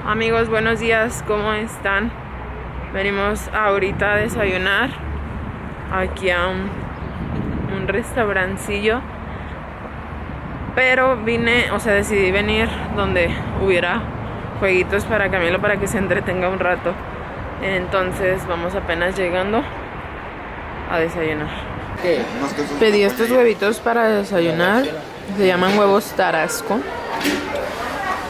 Amigos, buenos días, ¿cómo están? Venimos ahorita a desayunar aquí a un restaurancillo, pero decidí venir donde hubiera jueguitos para Camilo para que se entretenga un rato. Entonces vamos apenas llegando a desayunar. Pedí estos huevitos para desayunar, se llaman huevos Tarasco.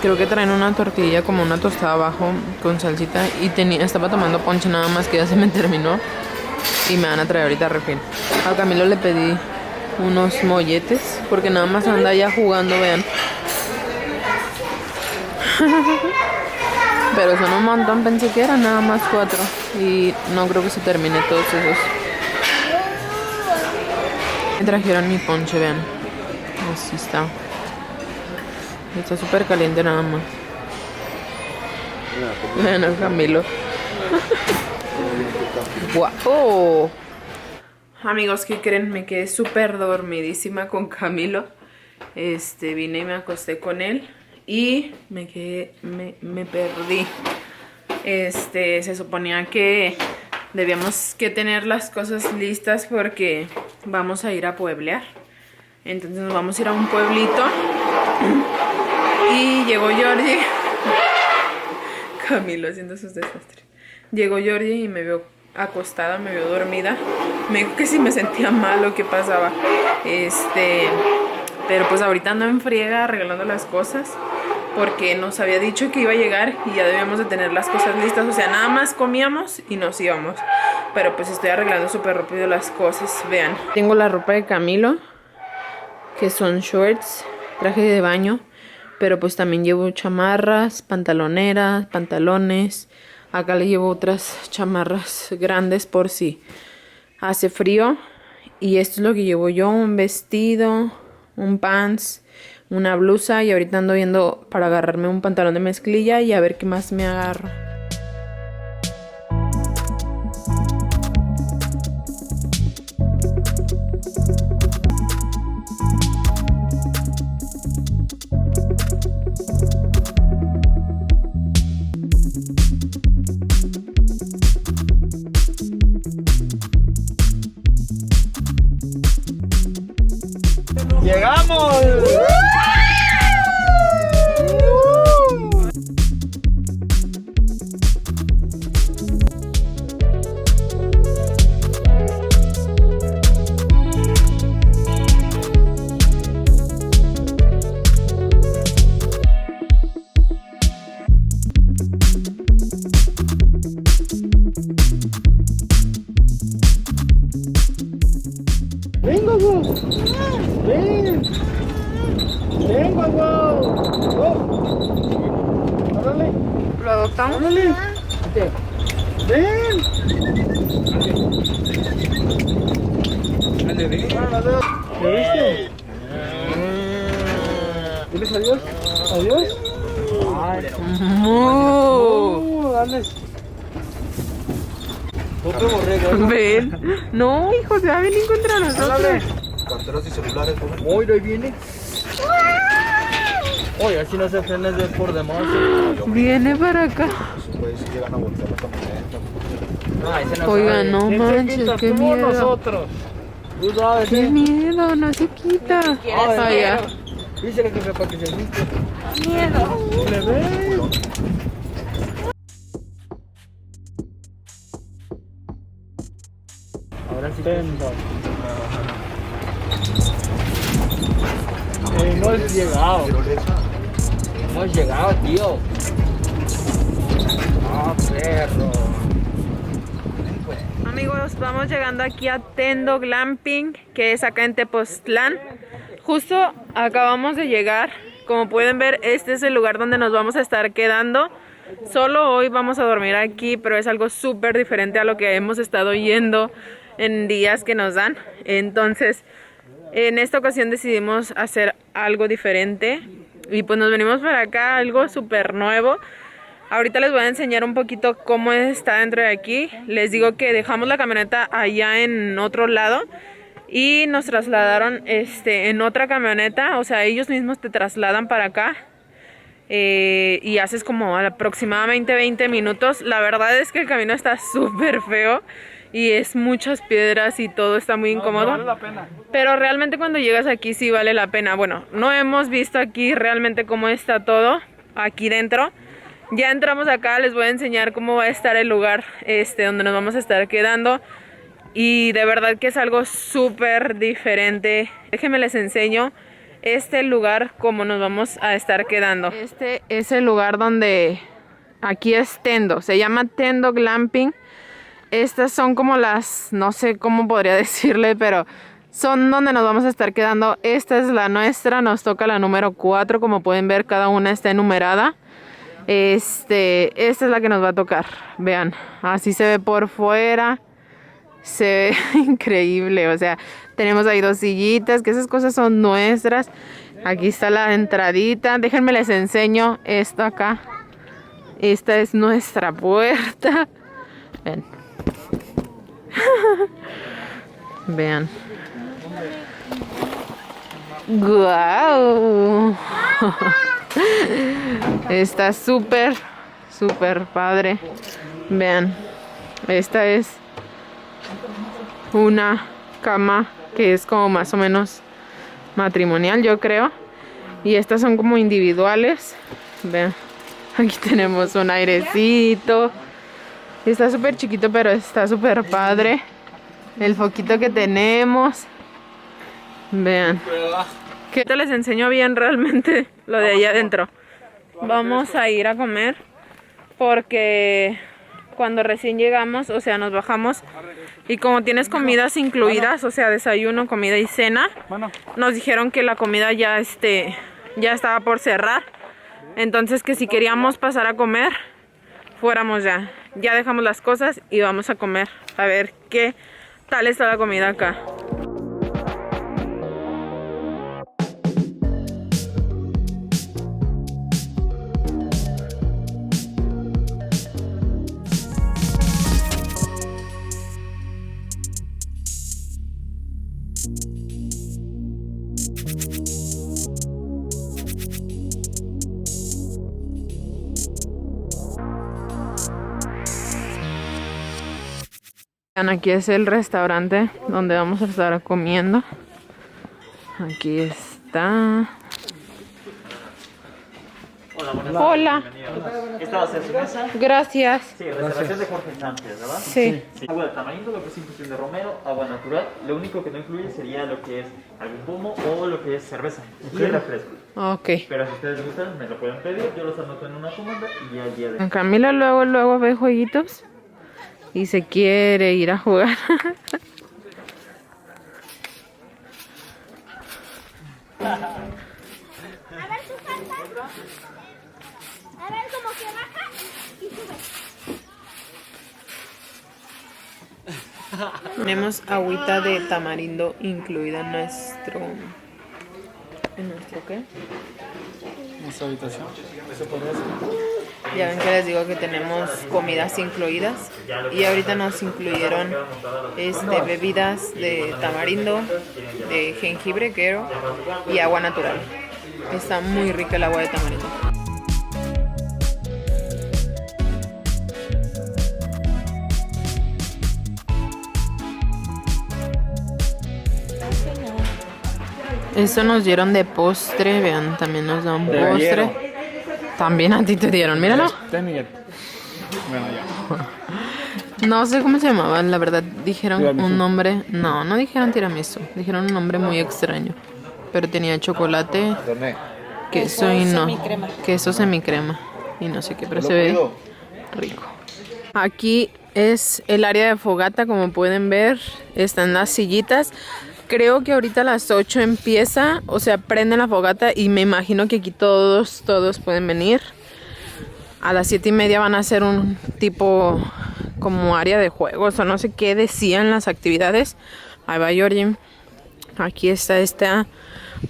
Creo que traen una tortilla como una tostada abajo con salsita y estaba tomando ponche, nada más que ya se me terminó y me van a traer ahorita refil. A Camilo le pedí unos molletes porque nada más anda ya jugando, vean. Pero son un montón, pensé que eran nada más 4 y no creo que se termine todos esos. Me trajeron mi ponche, vean. Así está. Está súper caliente nada más. Vean al Camilo. ¡Guapo! Amigos, ¿qué creen? Me quedé súper dormidísima con Camilo. Vine y me acosté con él. Y me perdí. Se suponía que debíamos que tener las cosas listas porque vamos a ir a pueblear. Entonces nos vamos a ir a un pueblito. Y llegó Jordi. Camilo haciendo sus desastres. Llegó Jordi y me vio acostada, me vio dormida. Me dijo que si me sentía mal o qué pasaba. Pero pues ahorita ando en friega arreglando las cosas. Porque nos había dicho que iba a llegar y ya debíamos de tener las cosas listas. O sea, nada más comíamos y nos íbamos. Pero pues estoy arreglando súper rápido las cosas. Vean. Tengo la ropa de Camilo, que son shorts, traje de baño. Pero pues también llevo chamarras, pantaloneras, pantalones. Acá le llevo otras chamarras grandes por si hace frío. Y esto es lo que llevo yo, un vestido, un pants, una blusa. Y ahorita ando viendo para agarrarme un pantalón de mezclilla y a ver qué más me agarro. ¡Llegamos! ¡Venga, vos! ¡Ven! ¡Ven, guau! ¡Órale! ¿Lo adoptamos? ¡Órale! ¡Ven! ¡Dale, ven! ¿Me viste? ¿Diles adiós? ¿Adiós? ¡Ay! ¡Dale! Otro borrego. Ven. No, hijo, se va a venir contra nosotros. Carteras y celulares. Oye, ahí viene. Oye, así no se frena de por demás. Viene para acá. Pues llegan a voltear la camioneta. No, ese no Oiga, sabe. no manches, qué miedo. Nosotros. Tú sabes, Qué miedo, no se quita. Ay, ya. Dice que para que se viste. Miedo. ¿Le ves? Ahora sí hemos llegado. Hemos llegado, tío. Ah, perro. Amigos, vamos llegando aquí a Tendo Glamping, que es acá en Tepoztlán. Justo acabamos de llegar. Como pueden ver, este es el lugar donde nos vamos a estar quedando. Solo hoy vamos a dormir aquí, pero es algo súper diferente a lo que hemos estado yendo en días que nos dan. Entonces, en esta ocasión decidimos hacer algo diferente y pues nos venimos para acá, algo súper nuevo. Ahorita les voy a enseñar un poquito cómo está dentro de aquí. Les digo que dejamos la camioneta allá en otro lado y nos trasladaron en otra camioneta. O sea, ellos mismos te trasladan para acá. y haces como aproximadamente 20 minutos. La verdad es que el camino está súper feo y es muchas piedras y todo está muy incómodo. No vale la pena. Pero realmente cuando llegas aquí sí vale la pena. Bueno, no hemos visto aquí realmente cómo está todo aquí dentro. Ya entramos acá, les voy a enseñar cómo va a estar el lugar donde nos vamos a estar quedando. Y de verdad que es algo súper diferente. Déjenme les enseño este lugar cómo nos vamos a estar quedando. Este es el lugar donde aquí es Tendo. Se llama Tendo Glamping. Estas son como las, no sé cómo podría decirle, pero son donde nos vamos a estar quedando. Esta es la nuestra, nos toca la número 4. Como pueden ver, cada una está enumerada. Esta es la que nos va a tocar. Vean, así se ve por fuera. Se ve increíble, o sea, tenemos ahí 2 sillitas, que esas cosas son nuestras. Aquí está la entradita. Déjenme les enseño esto acá. Esta es nuestra puerta. Ven. Vean. ¡Guau! Está súper padre. Vean. Esta es una cama que es como más o menos matrimonial, yo creo. Y estas son como individuales. Vean. Aquí tenemos un airecito. Está súper chiquito, pero está súper padre. El foquito que tenemos. Vean. Que te les enseño bien realmente lo de allá adentro. Vamos a ir a comer porque cuando recién llegamos, o sea, nos bajamos y como tienes comidas incluidas, o sea, desayuno, comida y cena, nos dijeron que la comida ya estaba por cerrar. Entonces que si queríamos pasar a comer, fuéramos ya. Ya dejamos las cosas y vamos a comer. A ver qué tal está la comida acá. Aquí es el restaurante donde vamos a estar comiendo. Aquí está. Hola, buenas Hola. tardes. ¿Esta va a ser su mesa? Gracias. Sí, reservación de Jorge Sánchez, ¿verdad? Sí. Agua de tamarindo, lo que es infusión de romero, agua natural. Lo único que no incluye sería lo que es algún pomo o lo que es cerveza y refresco. Ok. Pero si ustedes gustan, me lo pueden pedir. Yo los anoto en una comanda y ya el día de... Camila luego ve jueguitos y se quiere ir a jugar. A ver, su falta. A ver, como que baja y sube. Tenemos agüita de tamarindo incluida en nuestro... ¿En nuestro qué? Nuestra habitación. ¿Se podría hacer? Ya ven que les digo que tenemos comidas incluidas y ahorita nos incluyeron bebidas de tamarindo, de jengibre, quero y agua natural. Está muy rica el agua de tamarindo. Esto nos dieron de postre, vean, también nos dan postre. También a ti te dieron, míralo. Miguel. Bueno, ya. No sé cómo se llamaban, la verdad. Dijeron un nombre. No dijeron tiramisú. Dijeron un nombre muy extraño. Pero tenía chocolate, queso y no. Queso semicrema. Y no sé qué, pero se ve rico. Aquí es el área de fogata, como pueden ver. Están las sillitas. Creo que ahorita a las 8 empieza, o sea, prenden la fogata y me imagino que aquí todos pueden venir. A las 7:30 van a hacer un tipo como área de juegos o no sé qué decían las actividades. Ahí va Georgie. Aquí está esta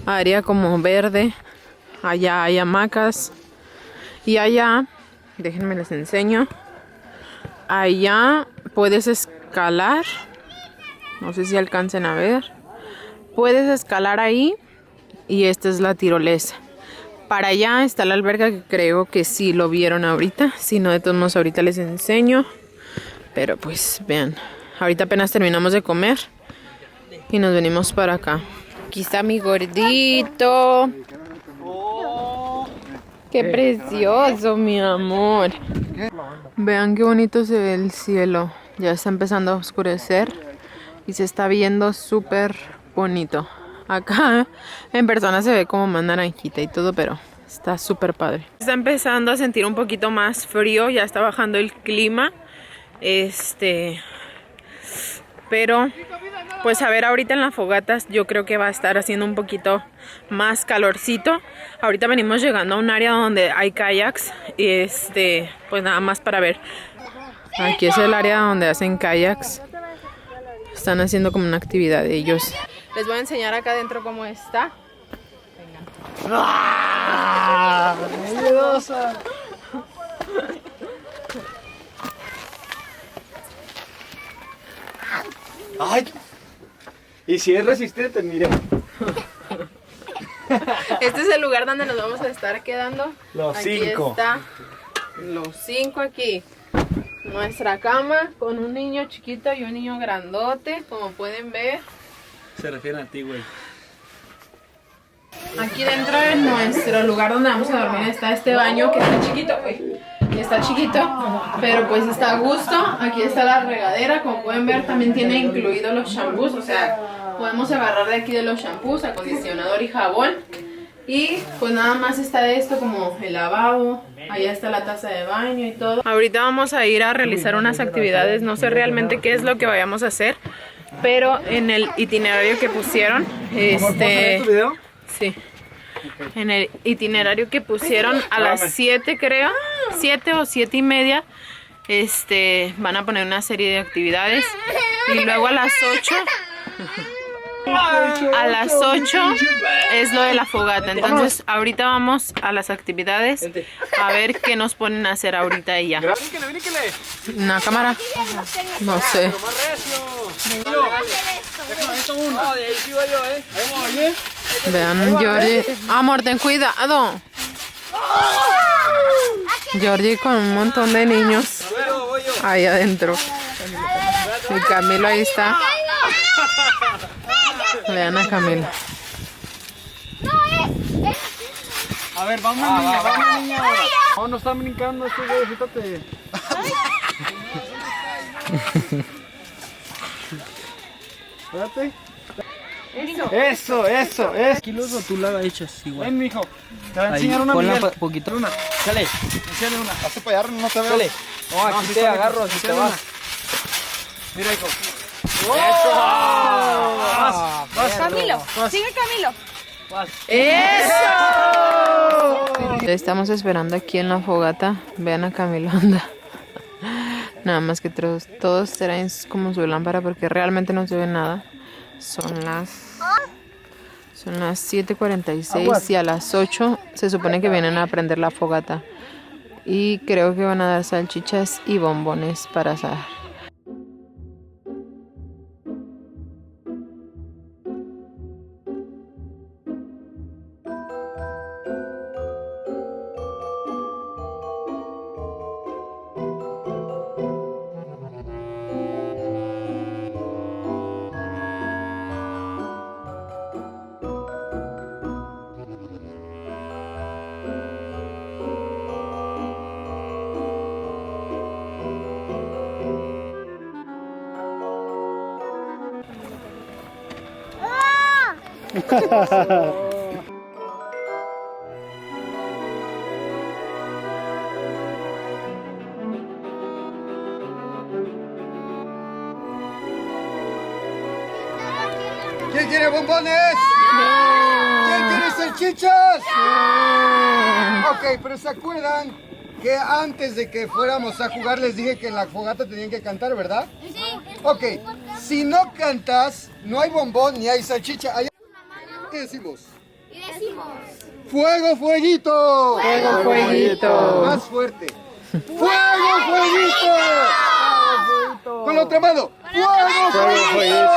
área como verde. Allá hay hamacas. Y allá, déjenme les enseño. Allá puedes escalar. No sé si alcancen a ver. Puedes escalar ahí y esta es la tirolesa. Para allá está la alberca, que creo que sí lo vieron ahorita. Si no, de todos modos ahorita les enseño. Pero pues vean, ahorita apenas terminamos de comer y nos venimos para acá. Aquí está mi gordito. Qué precioso, mi amor. Vean qué bonito se ve el cielo. Ya está empezando a oscurecer y se está viendo súper bonito. Acá en persona se ve como más naranjita y todo, pero está súper padre. Está empezando a sentir un poquito más frío, ya está bajando el clima. Pero pues a ver, ahorita en las fogatas yo creo que va a estar haciendo un poquito más calorcito. Ahorita venimos llegando a un área donde hay kayaks. Pues nada más para ver. Aquí es el área donde hacen kayaks. Están haciendo como una actividad de ellos. Les voy a enseñar acá adentro cómo está. Vengan. ¡Ah! ¡Miedosa! ¡Ay! Y si es resistente, mire. Este es el lugar donde nos vamos a estar quedando. Los aquí 5. Está los 5 aquí. Nuestra cama con un niño chiquito y un niño grandote, como pueden ver. Se refiere a ti, güey. Aquí dentro de nuestro lugar donde vamos a dormir está este baño que está chiquito. Uy, está chiquito, pero pues está a gusto. Aquí está la regadera, como pueden ver también tiene incluido los shampoos, o sea, podemos agarrar de aquí de los shampoos, acondicionador y jabón. Y pues nada más está esto como el lavabo, allá está la taza de baño y todo. Ahorita vamos a ir a realizar unas actividades, no sé realmente qué es lo que vayamos a hacer, pero en el itinerario que pusieron, ¿Tu video? sí, en el itinerario que pusieron a las 7 creo, 7 o 7 y media, van a poner una serie de actividades y luego a las 8... A las 8 es lo de la fogata. Entonces ahorita vamos a las actividades a ver qué nos ponen a hacer ahorita y ya. ¿Una cámara? No sé. Vean, Georgie. Amor, ten cuidado. Georgie con un montón de niños ahí adentro. Y Camilo ahí está. Vean a Camila. A ver, vamos niña ahora. No, no están brincando estos güeyes, fíjate. Espérate. Eso. Aquí los tú la echas igual. Ven, mijo. Te va a enseñar una, ponla Miguel. poquito. Una. Dale. Enséñale una. Hazte para allá, no te veo. Dale. No, aquí te agarro, así te vas. Mira, hijo. ¡Eso! Vas. Camilo, sigue Camilo. ¡Eso! Estamos esperando aquí en la fogata. Vean a Camilo, anda. Nada más que todos traen como su lámpara porque realmente no se ve nada. Son las 7:46 y a las 8 se supone que vienen a prender la fogata. Y creo que van a dar salchichas y bombones para asar. ¿Quién quiere bombones? ¿Quién quiere salchichas? Ok, pero ¿se acuerdan que antes de que fuéramos a jugar les dije que en la fogata tenían que cantar, ¿verdad? Sí. Ok, si no cantas, no hay bombón ni hay salchicha. ¿Qué decimos? Y decimos: ¡Fuego, fueguito! ¡Fuego, fueguito! Más fuerte. ¡Fuego, fueguito! Con la otra mano. ¡Fuego, fueguito!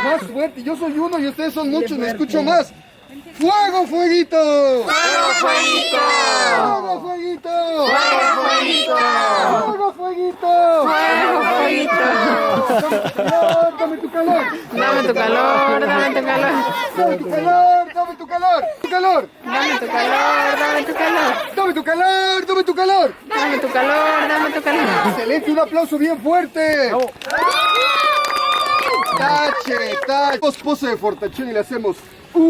Más fuerte. Yo soy uno y ustedes son muchos. Me escucho más. ¡Fuego, fueguito! ¡Fuego, fueguito! ¡Fuego, fueguito! ¡Fuego, fueguito! ¡Fuego, fueguito! ¡Fuego, fueguito! ¡Dame tu calor! Dame tu calor, dame tu calor. ¡Dame tu calor! ¡Dame tu calor! ¡Tu calor! Dame tu calor, dame tu calor. ¡Dame tu calor! ¡Dame tu calor! Dame tu calor, dame tu calor. ¡Excelente! ¡Un aplauso bien fuerte! ¡Tache! ¡Tache! Pose de fortachón y le hacemos... Es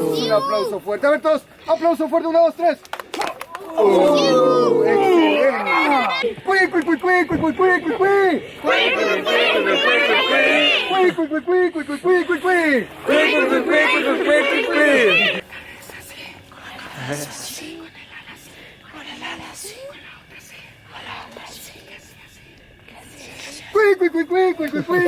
un aplauso fuerte. A ver todos, aplauso fuerte, 1, 2, 3. ¡Excelente! ¡Cui, cui, cui, cui, cui, cui, cui, cui, cui! ¡Cui, cui, cui, cui, cui, cui, cui, cui! ¡Cui, cui, cui, cui, cui, cui, cui,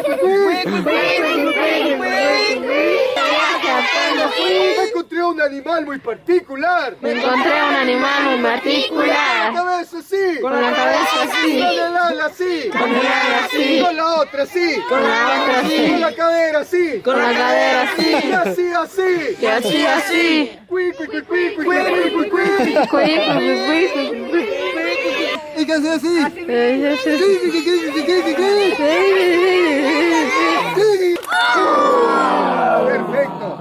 Me encontré un animal muy particular. Me encontré un animal muy Con la particular. cabeza así. Con la cabeza así. Con el ala así. Con el ala así. Con la otra así. Con la otra así. Con la cadera así. Con la cadera así. Y así, así. Y así, así. Cui, cui, cui, cui, cui, cui, cui, cui. ¿Y qué hace así? Perfecto.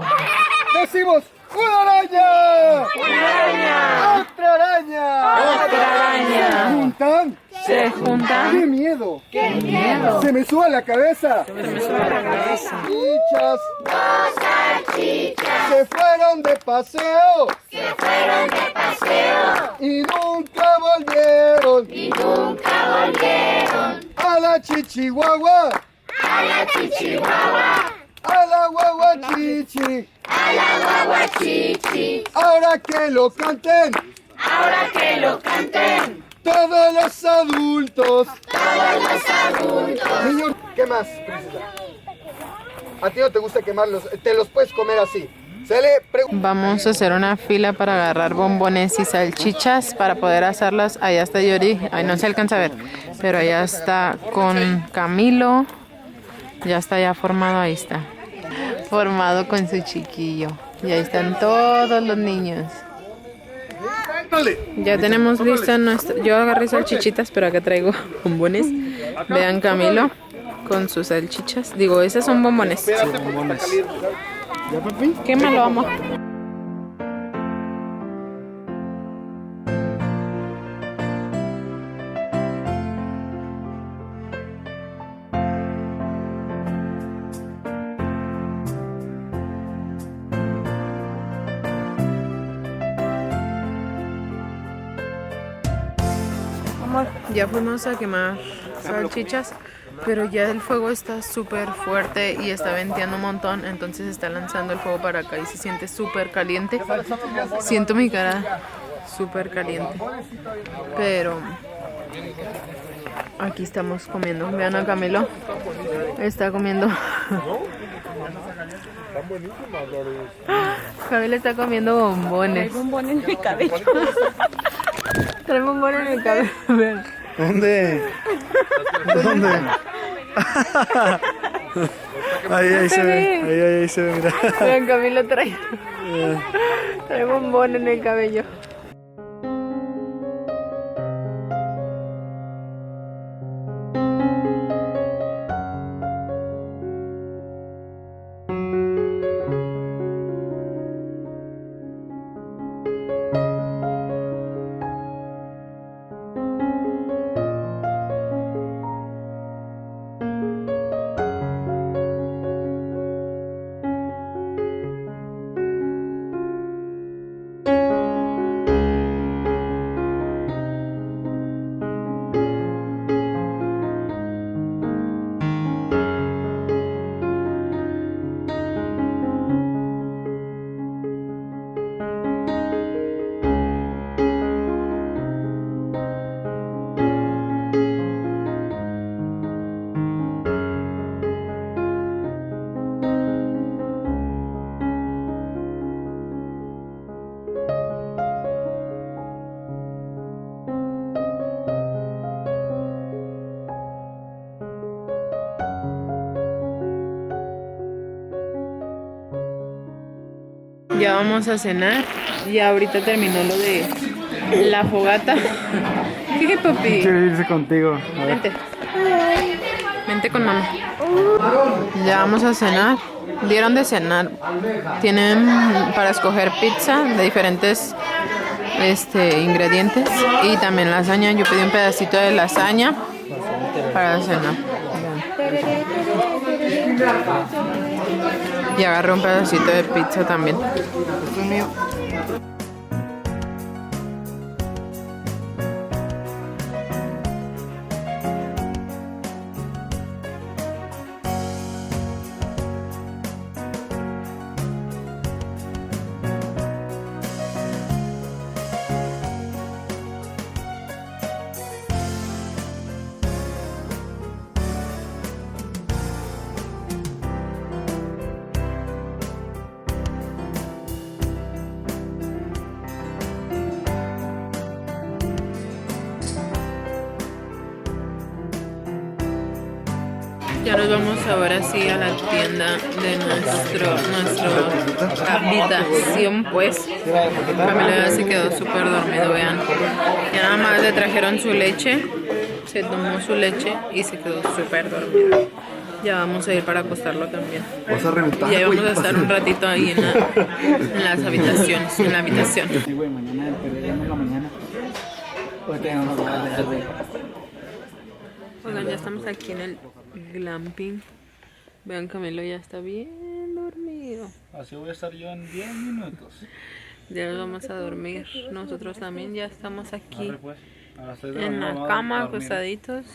Decimos una araña. Una araña. Otra araña. Otra araña. Juntan. Se juntan. ¡Qué miedo! ¡Qué miedo! ¡Se me sube a la cabeza! Se me sube la cabeza. ¡Salchichas! Se fueron de paseo. Y nunca volvieron. A la chichihuahua. A la guagua chichi. Ahora que lo canten. Todos los adultos. Señor, ¿qué más, princesa? ¿A ti no te gusta quemarlos? Te los puedes comer así. Se le Vamos a hacer una fila para agarrar bombones y salchichas para poder hacerlas. Allá está Yori, ahí no se alcanza a ver, pero allá está con Camilo. Ya está ya formado, ahí está. Formado con su chiquillo. Y ahí están todos los niños. Ya tenemos lista nuestra... Yo agarré salchichitas, pero acá traigo bombones. Vean Camilo con sus salchichas. Digo, esas son bombones. Quémalo, amor. Ya fuimos a quemar salchichas, pero ya el fuego está súper fuerte y está venteando un montón, entonces está lanzando el fuego para acá y se siente súper caliente. Siento mi cara súper caliente, pero aquí estamos comiendo. Vean a Camilo, está comiendo. Camilo está comiendo bombones. Trae bombones en el cabello. Trae bombones en el cabello. Vean. ¿Dónde? ¿Dónde? Ahí se ve. Ahí se ve, mira. Vean, Camilo trae bombón en el cabello. Ya vamos a cenar. Ya ahorita terminó lo de la fogata. ¿Qué, papi? Quiero irse contigo. A ver. Vente. Vente con mamá. Ya vamos a cenar. Dieron de cenar. Tienen para escoger pizza de diferentes ingredientes. Y también lasaña. Yo pedí un pedacito de lasaña para cenar. Y agarré un pedacito de pizza también. Esto es mío. Ya nos vamos ahora sí a la tienda de nuestra habitación, pues. Camila se quedó súper dormido, vean. Ya nada más le trajeron su leche, se tomó su leche y se quedó súper dormido. Ya vamos a ir para acostarlo también. Vas a reventar, Y ahí vamos güey, a estar un ratito ahí en las habitaciones, en la habitación. Sí, güey, mañana perderemos la mañana. Hoy tenemos que dejar de... Oigan, ya estamos aquí en el glamping. Vean, Camilo ya está bien dormido. Así voy a estar yo en 10 minutos. Ya nos vamos a dormir. Nosotros también ya estamos aquí Arre, pues. A las 6 de en mañana la vamos a cama, dormir. acostaditos.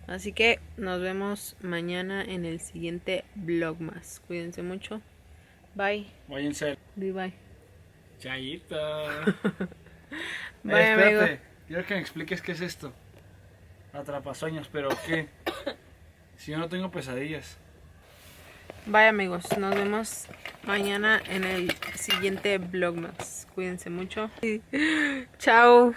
Así que nos vemos mañana en el siguiente vlogmas. Cuídense mucho. Bye. Váyanse. Bye bye. Chayito. Bye, amigo. Espérate. Quiero que me expliques qué es esto. Atrapasueños, pero ¿qué? Si yo no tengo pesadillas. Bye, amigos. Nos vemos mañana en el siguiente vlogmas. Cuídense mucho. Chao.